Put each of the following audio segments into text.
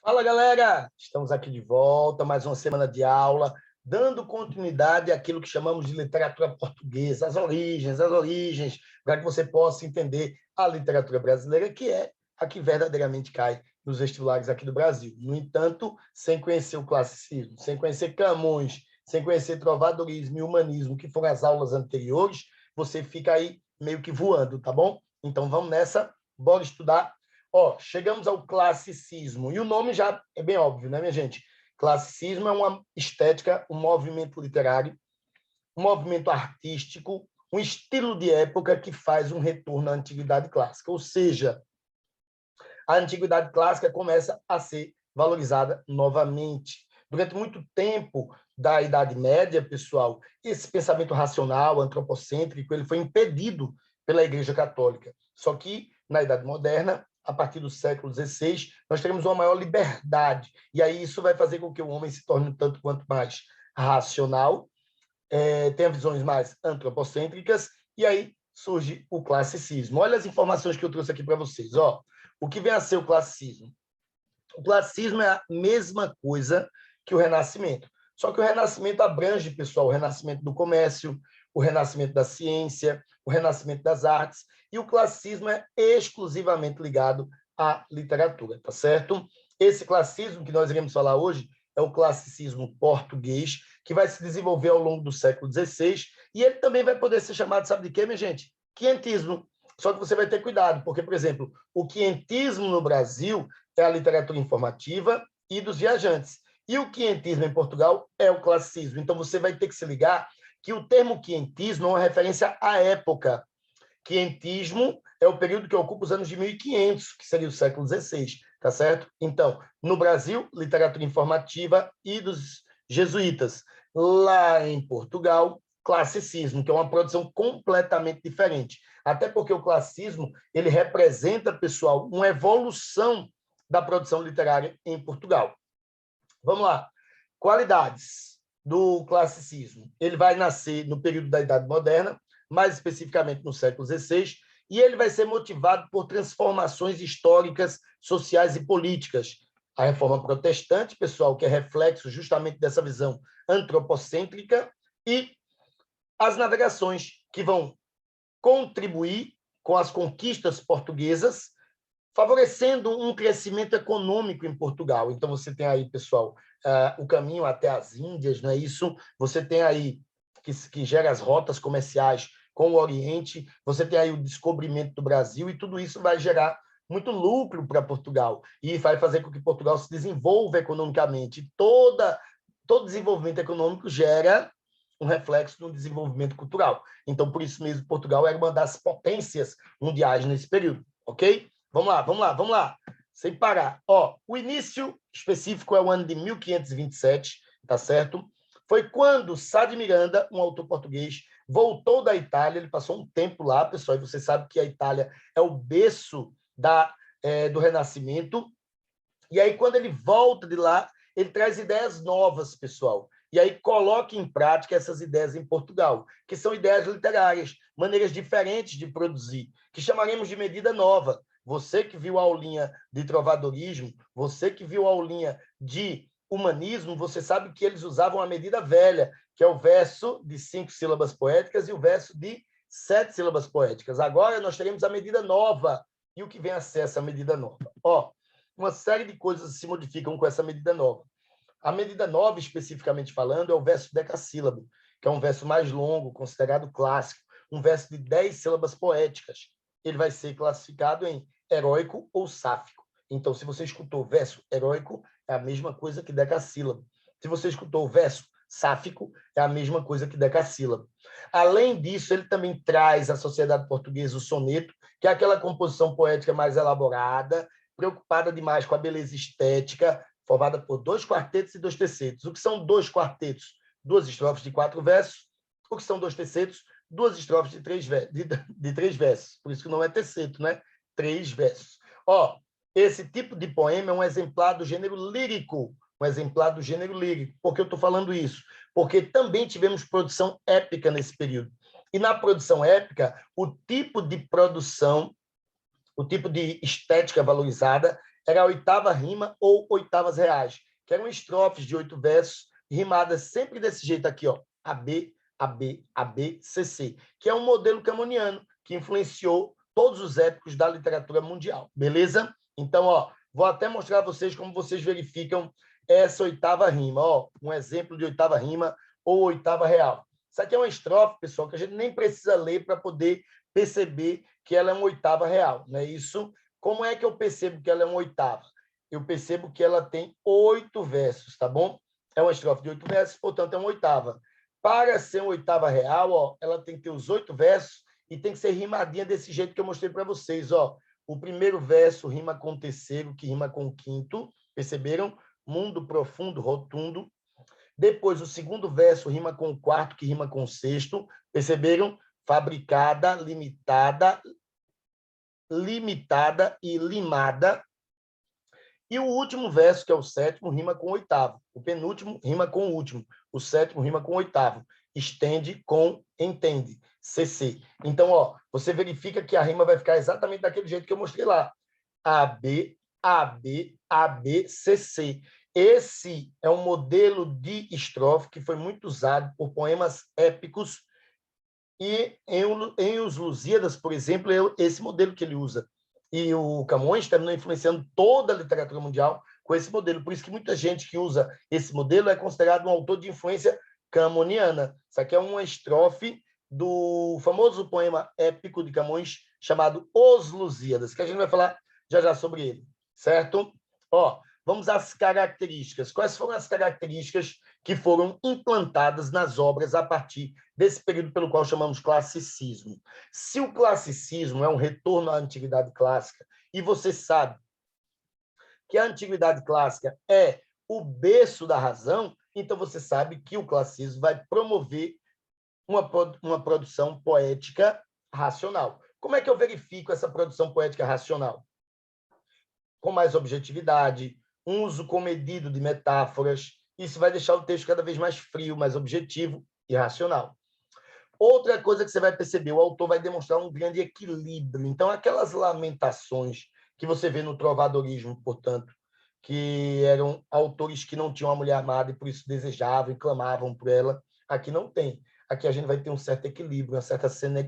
Fala, galera! Estamos aqui de volta, mais uma semana de aula, dando continuidade àquilo que chamamos de literatura portuguesa, as origens, para que você possa entender a literatura brasileira, que é a que verdadeiramente cai nos vestibulares aqui do Brasil. No entanto, sem conhecer o classicismo, sem conhecer Camões, sem conhecer trovadorismo e humanismo, que foram as aulas anteriores, você fica aí meio que voando, tá bom? Então vamos nessa, bora estudar. Chegamos ao classicismo. E o nome já é bem óbvio, né, minha gente? Classicismo é uma estética, um movimento literário, um movimento artístico, um estilo de época que faz um retorno à antiguidade clássica. Ou seja, a antiguidade clássica começa a ser valorizada novamente. Durante muito tempo da Idade Média, pessoal, esse pensamento racional, antropocêntrico, ele foi impedido pela Igreja Católica. Só que, na Idade Moderna, a partir do século XVI, nós teremos uma maior liberdade. E aí isso vai fazer com que o homem se torne um tanto quanto mais racional, tenha visões mais antropocêntricas, e aí surge o classicismo. Olha as informações que eu trouxe aqui para vocês. O que vem a ser o classicismo? O classicismo é a mesma coisa que o Renascimento. Só que o Renascimento abrange, pessoal, o renascimento do comércio, o renascimento da ciência, o renascimento das artes, e o classicismo é exclusivamente ligado à literatura, tá certo? Esse classicismo que nós iremos falar hoje é o classicismo português, que vai se desenvolver ao longo do século XVI, e ele também vai poder ser chamado, sabe de quê, minha gente? Quinhentismo. Só que você vai ter cuidado, porque, por exemplo, o quinhentismo no Brasil é a literatura informativa e dos viajantes. E o quinhentismo em Portugal é o classicismo. Então, você vai ter que se ligar que o termo quinhentismo é uma referência à época. Quinhentismo é o período que ocupa os anos de 1500, que seria o século XVI, tá certo? Então, no Brasil, literatura informativa e dos jesuítas. Lá em Portugal, classicismo, que é uma produção completamente diferente. Até porque o classicismo, ele representa, pessoal, uma evolução da produção literária em Portugal. Vamos lá. Qualidades do classicismo. Ele vai nascer no período da Idade Moderna, mais especificamente no século XVI, e ele vai ser motivado por transformações históricas, sociais e políticas. A Reforma Protestante, pessoal, que é reflexo justamente dessa visão antropocêntrica, e as navegações, que vão contribuir com as conquistas portuguesas, favorecendo um crescimento econômico em Portugal. Então, você tem aí, pessoal, o caminho até as Índias, não é isso? Você tem aí que gera as rotas comerciais com o Oriente, você tem aí o descobrimento do Brasil, e tudo isso vai gerar muito lucro para Portugal, e vai fazer com que Portugal se desenvolva economicamente. Todo desenvolvimento econômico gera um reflexo no desenvolvimento cultural. Então, por isso mesmo, Portugal era uma das potências mundiais nesse período, ok? Vamos lá. Sem parar. O início específico é o ano de 1527, tá certo? Foi quando Sá de Miranda, um autor português, voltou da Itália. Ele passou um tempo lá, pessoal, e você sabe que a Itália é o berço do Renascimento. E aí, quando ele volta de lá, ele traz ideias novas, pessoal. E aí coloca em prática essas ideias em Portugal, que são ideias literárias, maneiras diferentes de produzir, que chamaremos de medida nova. Você que viu a aulinha de trovadorismo, você que viu a aulinha de humanismo, você sabe que eles usavam a medida velha, que é o verso de 5 sílabas poéticas e o verso de 7 sílabas poéticas. Agora nós teremos a medida nova. E o que vem a ser essa medida nova? Uma série de coisas se modificam com essa medida nova. A medida nova, especificamente falando, é o verso decassílabo, que é um verso mais longo, considerado clássico, um verso de 10 sílabas poéticas. Ele vai ser classificado em heróico ou sáfico. Então, se você escutou o verso heróico, é a mesma coisa que decassílabo. Se você escutou o verso sáfico, é a mesma coisa que decassílabo. Além disso, ele também traz à sociedade portuguesa o soneto, que é aquela composição poética mais elaborada, preocupada demais com a beleza estética, formada por 2 quartetos e 2 tercetos. O que são 2 quartetos? 2 estrofes de 4 versos. O que são 2 tercetos? 2 estrofes de 3 versos. Por isso que não é terceto, né? 3 versos. Esse tipo de poema é um exemplar do gênero lírico. Um exemplar do gênero lírico. Por que eu estou falando isso? Porque também tivemos produção épica nesse período. E na produção épica, o tipo de produção o tipo de estética valorizada era a oitava rima ou oitavas reais, que eram estrofes de 8 versos, rimadas sempre desse jeito aqui, ó, AB, AB, AB, CC, que é um modelo camoniano que influenciou todos os épicos da literatura mundial, beleza? Então, ó, vou até mostrar a vocês como vocês verificam essa oitava rima, ó, um exemplo de oitava rima ou oitava real. Isso aqui é uma estrofe, pessoal, que a gente nem precisa ler para poder perceber que ela é uma oitava real, não é isso? Como é que eu percebo que ela é uma oitava? Eu percebo que ela tem 8 versos, tá bom? É uma estrofe de 8 versos, portanto, é uma oitava. Para ser uma oitava real, ó, ela tem que ter os 8 versos e tem que ser rimadinha desse jeito que eu mostrei para vocês, ó. O primeiro verso rima com o terceiro, que rima com o quinto, perceberam? Mundo profundo, rotundo. Depois, o segundo verso rima com o quarto, que rima com o sexto, perceberam? Fabricada, limitada, limitada e limada. E o último verso, que é o sétimo, rima com o oitavo. O penúltimo rima com o último. O sétimo rima com o oitavo. Estende com entende. CC. Então, ó, você verifica que a rima vai ficar exatamente daquele jeito que eu mostrei lá. AB, AB, AB, CC. Esse é um modelo de estrofe que foi muito usado por poemas épicos e em Os Lusíadas, por exemplo, é esse modelo que ele usa. E o Camões terminou influenciando toda a literatura mundial com esse modelo. Por isso que muita gente que usa esse modelo é considerado um autor de influência camoniana. Isso aqui é uma estrofe do famoso poema épico de Camões chamado Os Lusíadas, que a gente vai falar já já sobre ele, certo? Ó, vamos às características. Quais foram as características que foram implantadas nas obras a partir desse período pelo qual chamamos classicismo? Se o classicismo é um retorno à antiguidade clássica, e você sabe que a antiguidade clássica é o berço da razão, então você sabe que o classicismo vai promover uma produção poética racional. Como é que eu verifico essa produção poética racional? Com mais objetividade, um uso comedido de metáforas. Isso vai deixar o texto cada vez mais frio, mais objetivo e racional. Outra coisa que você vai perceber, o autor vai demonstrar um grande equilíbrio. Então, aquelas lamentações que você vê no trovadorismo, portanto, que eram autores que não tinham a mulher amada e por isso desejavam e clamavam por ela, aqui não tem. Aqui a gente vai ter um certo equilíbrio, uma certa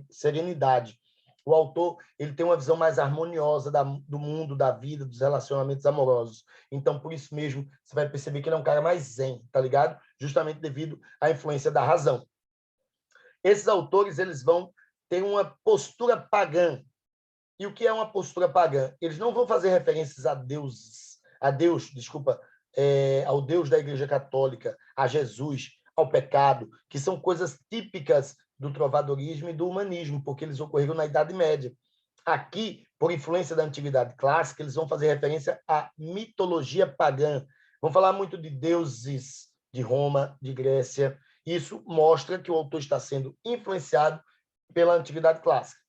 serenidade. O autor ele tem uma visão mais harmoniosa do mundo, da vida, dos relacionamentos amorosos. Então, por isso mesmo, você vai perceber que ele é um cara mais zen, tá ligado? Justamente devido à influência da razão. Esses autores eles vão ter uma postura pagã. E o que é uma postura pagã? Eles não vão fazer referências a Deus, desculpa, ao Deus da Igreja Católica, a Jesus, ao pecado, que são coisas típicas do trovadorismo e do humanismo, porque eles ocorreram na Idade Média. Aqui, por influência da Antiguidade Clássica, eles vão fazer referência à mitologia pagã. Vão falar muito de deuses de Roma, de Grécia. Isso mostra que o autor está sendo influenciado pela Antiguidade Clássica.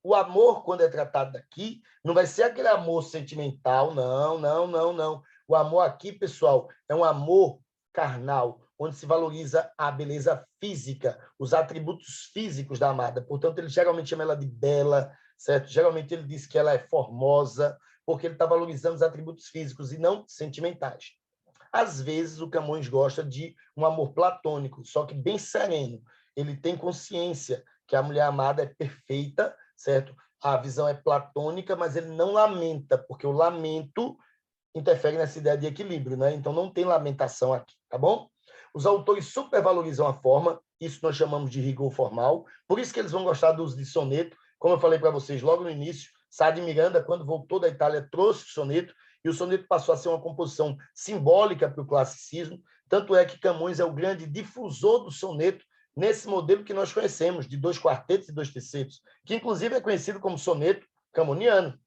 O amor, quando é tratado aqui, não vai ser aquele amor sentimental, não, não, não, não. O amor aqui, pessoal, é um amor carnal, onde se valoriza a beleza física, os atributos físicos da amada. Portanto, ele geralmente chama ela de bela, certo? Geralmente ele diz que ela é formosa, porque ele está valorizando os atributos físicos e não sentimentais. Às vezes, o Camões gosta de um amor platônico, só que bem sereno. Ele tem consciência que a mulher amada é perfeita, certo? A visão é platônica, mas ele não lamenta, porque o lamento interfere nessa ideia de equilíbrio, né? Então, não tem lamentação aqui, tá bom? Os autores supervalorizam a forma, isso nós chamamos de rigor formal, por isso que eles vão gostar do uso de soneto. Como eu falei para vocês logo no início, Sá de Miranda, quando voltou da Itália, trouxe o soneto, e o soneto passou a ser uma composição simbólica para o classicismo, tanto é que Camões é o grande difusor do soneto nesse modelo que nós conhecemos, de 2 quartetos e 2 tercetos, que inclusive é conhecido como soneto camoniano.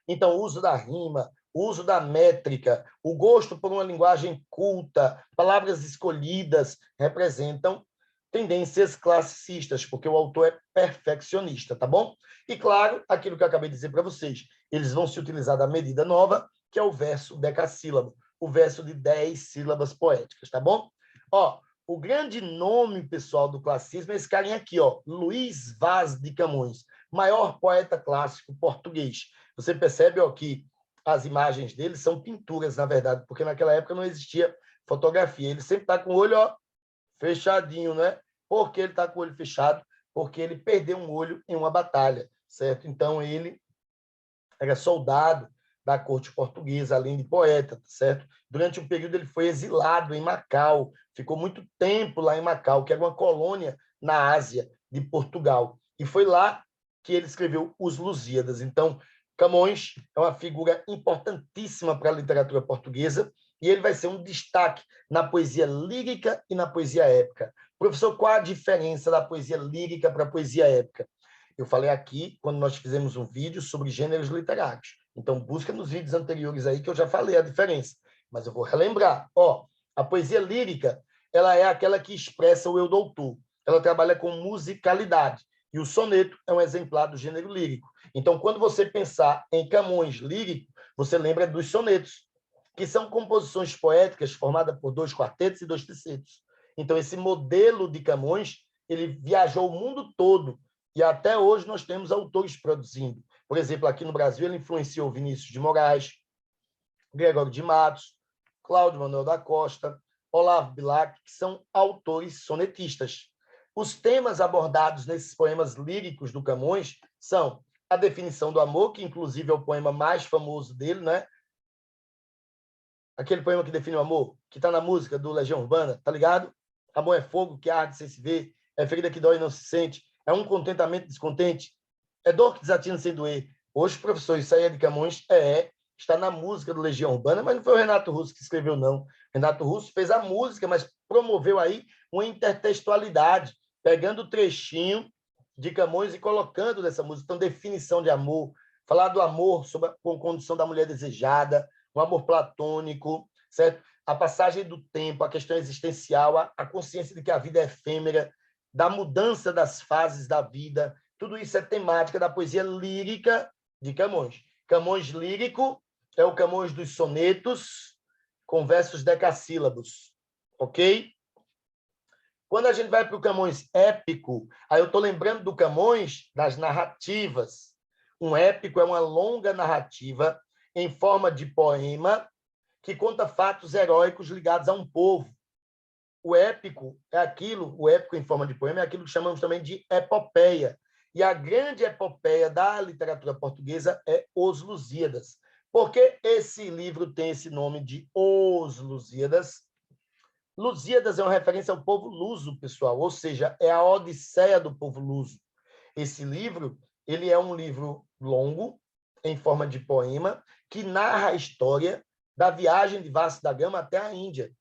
Então, o uso da rima, o uso da métrica, o gosto por uma linguagem culta, palavras escolhidas, representam tendências classicistas, porque o autor é perfeccionista, tá bom? E, claro, aquilo que eu acabei de dizer para vocês, eles vão se utilizar da medida nova, que é o verso decassílabo, o verso de 10 sílabas poéticas, tá bom? Ó, o grande nome, pessoal, do classicismo é esse carinha aqui, ó, Luís Vaz de Camões. maior poeta clássico português. Você percebe ó, que as imagens dele são pinturas, na verdade, porque naquela época não existia fotografia. Ele sempre está com o olho ó, fechadinho, né? Por que ele está com o olho fechado? Porque ele perdeu um olho em uma batalha, certo? Então, ele era soldado da corte portuguesa, além de poeta, certo? Durante um período, ele foi exilado em Macau, ficou muito tempo lá em Macau, que era uma colônia na Ásia de Portugal. E foi lá que ele escreveu Os Lusíadas. Então, Camões é uma figura importantíssima para a literatura portuguesa e ele vai ser um destaque na poesia lírica e na poesia épica. Professor, qual a diferença da poesia lírica para a poesia épica? Eu falei aqui quando nós fizemos um vídeo sobre gêneros literários. Então, busca nos vídeos anteriores aí que eu já falei a diferença. Mas eu vou relembrar. Ó, a poesia lírica, ela é aquela que expressa o eu doutor. Ela trabalha com musicalidade. E o soneto é um exemplar do gênero lírico. Então, quando você pensar em Camões lírico, você lembra dos sonetos, que são composições poéticas formadas por 2 quartetos e 2 tercetos. Então, esse modelo de Camões, ele viajou o mundo todo e até hoje nós temos autores produzindo. Por exemplo, aqui no Brasil, ele influenciou Vinícius de Moraes, Gregório de Matos, Cláudio Manuel da Costa, Olavo Bilac, que são autores sonetistas. Os temas abordados nesses poemas líricos do Camões são a definição do amor, que inclusive é o poema mais famoso dele, né? Aquele poema que define o amor, que está na música do Legião Urbana, tá ligado? Amor é fogo que arde sem se ver, é ferida que dói e não se sente, é um contentamento descontente, é dor que desatina sem doer. Hoje, professor, isso aí é de Camões, está na música do Legião Urbana, mas não foi o Renato Russo que escreveu, não. Renato Russo fez a música, mas promoveu aí uma intertextualidade, pegando o trechinho de Camões e colocando nessa música. Então, definição de amor, falar do amor sobre a condição da mulher desejada, o amor platônico, certo? A passagem do tempo, a questão existencial, a consciência de que a vida é efêmera, da mudança das fases da vida, tudo isso é temática da poesia lírica de Camões. Camões lírico é o Camões dos sonetos com versos decassílabos, ok? Quando a gente vai para o Camões épico, aí eu estou lembrando do Camões das narrativas. Um épico é uma longa narrativa em forma de poema que conta fatos heróicos ligados a um povo. O épico é aquilo, o épico em forma de poema é aquilo que chamamos também de epopeia. E a grande epopeia da literatura portuguesa é Os Lusíadas. Por que esse livro tem esse nome de Os Lusíadas? Lusíadas é uma referência ao povo luso, pessoal, ou seja, é a Odisseia do povo luso. Esse livro, ele é um livro longo, em forma de poema, que narra a história da viagem de Vasco da Gama até a Índia.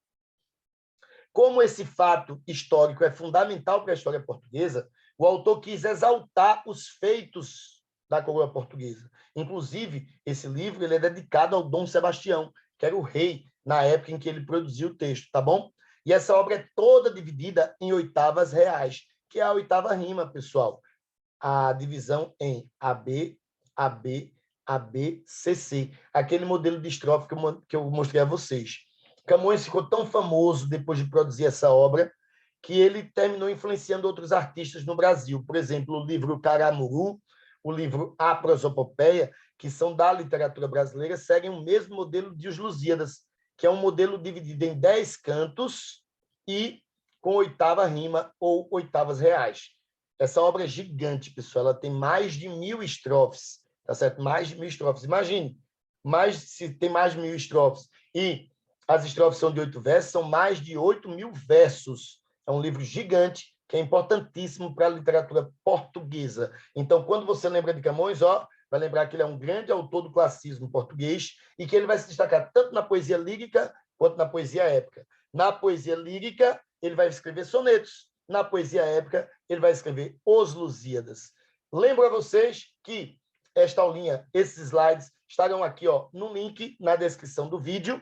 Como esse fato histórico é fundamental para a história portuguesa, o autor quis exaltar os feitos da coroa portuguesa. Inclusive, esse livro ele é dedicado ao Dom Sebastião, que era o rei na época em que ele produziu o texto, tá bom? E essa obra é toda dividida em oitavas reais, que é a oitava rima, pessoal. A divisão em AB, AB, AB, CC. Aquele modelo de estrofe que eu mostrei a vocês. Camões ficou tão famoso depois de produzir essa obra que ele terminou influenciando outros artistas no Brasil. Por exemplo, o livro Caramuru, o livro A Prosopopeia, que são da literatura brasileira, seguem o mesmo modelo de Os Lusíadas, que é um modelo dividido em 10 cantos e com oitava rima ou oitavas reais. Essa obra é gigante, pessoal. Ela tem mais de 1000 estrofes, tá certo? Mais de 1000 estrofes. Imagine, se tem mais de 1000 estrofes e as estrofes são de 8 versos, são mais de 8.000 versos. É um livro gigante que é importantíssimo para a literatura portuguesa. Então, quando você lembra de Camões, vai lembrar que ele é um grande autor do classicismo português e que ele vai se destacar tanto na poesia lírica quanto na poesia épica. Na poesia lírica, ele vai escrever sonetos. Na poesia épica, ele vai escrever Os Lusíadas. Lembro a vocês que esta aulinha, esses slides, estarão aqui no link na descrição do vídeo.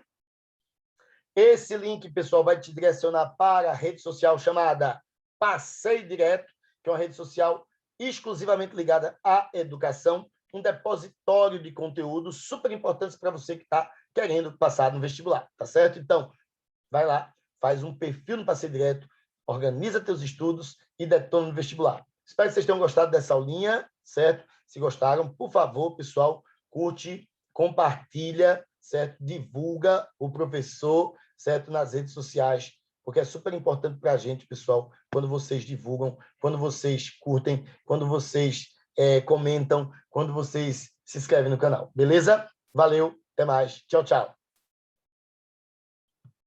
Esse link, pessoal, vai te direcionar para a rede social chamada Passeio Direto, que é uma rede social exclusivamente ligada à educação, um depositório de conteúdos super importantes para você que está querendo passar no vestibular, tá certo? Então, vai lá, faz um perfil no Passeio Direto, organiza teus estudos e detona no vestibular. Espero que vocês tenham gostado dessa aulinha, certo? Se gostaram, por favor, pessoal, curte, compartilha, certo? Divulga o professor, certo? Nas redes sociais, porque é super importante para a gente, pessoal, quando vocês divulgam, quando vocês curtem, quando vocês comentam, quando vocês se inscrevem no canal. Beleza? Valeu, até mais. Tchau, tchau.